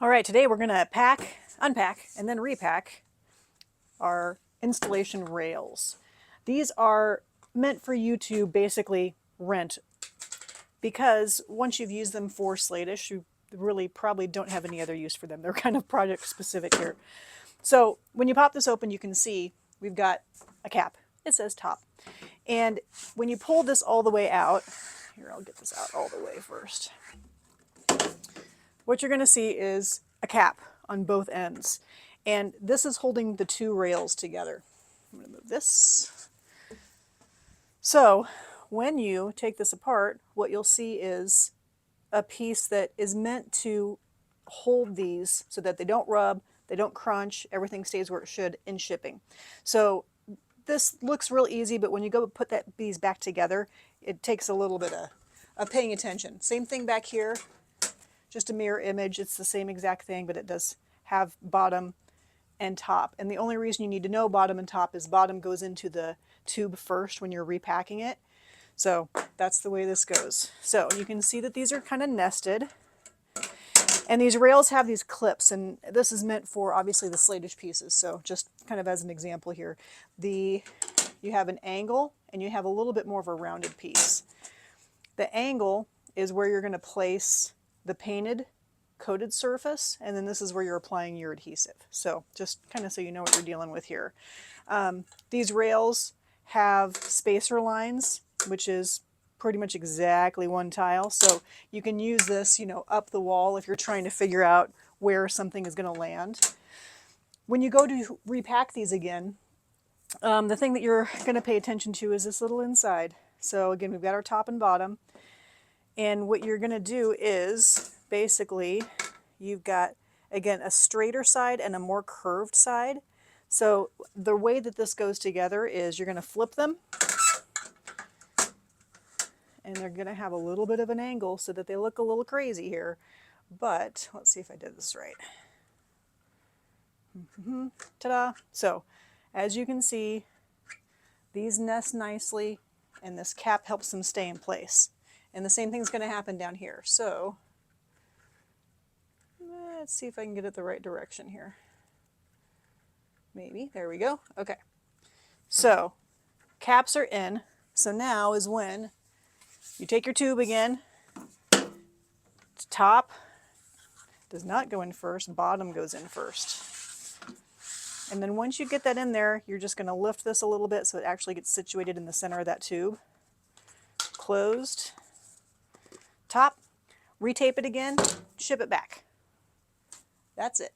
All right, today we're going to pack, unpack, and then repack our installation rails. These are meant for you to basically rent because once you've used them for Slate-ish, you really probably don't have any other use for them. They're kind of project specific here. So when you pop this open, you can see we've got a cap. It says top. And when you pull this all the way out, here, I'll get this out all the way first. What you're going to see is a cap on both ends. And this is holding the two rails together. I'm going to move this. So when you take this apart, what you'll see is a piece that is meant to hold these so that they don't rub, they don't crunch, everything stays where it should in shipping. So this looks real easy, but when you go put these back together, it takes a little bit of paying attention. Same thing back here. Just a mirror image, it's the same exact thing, but it does have bottom and top. And the only reason you need to know bottom and top is bottom goes into the tube first when you're repacking it. So that's the way this goes. So you can see that these are kind of nested. And these rails have these clips, and this is meant for obviously the Slate-ish pieces. So just kind of as an example here, you have an angle and you have a little bit more of a rounded piece. The angle is where you're going to place the painted coated surface, and then this is where you're applying your adhesive. So just kind of so you know what you're dealing with here. These rails have spacer lines, which is pretty much exactly one tile. So you can use this, up the wall if you're trying to figure out where something is going to land. When you go to repack these again, the thing that you're going to pay attention to is this little inside. So again, we've got our top and bottom. And what you're going to do is basically you've got, again, a straighter side and a more curved side. So the way that this goes together is you're going to flip them. And they're going to have a little bit of an angle so that they look a little crazy here. But let's see if I did this right. Ta-da! So as you can see, these nest nicely, and this cap helps them stay in place. And the same thing's going to happen down here. So let's see if I can get it the right direction here. Maybe. There we go. Okay. So caps are in. So now is when you take your tube again. Top does not go in first. Bottom goes in first. And then once you get that in there, you're just going to lift this a little bit so it actually gets situated in the center of that tube. Closed. Top, retape it again, ship it back. That's it.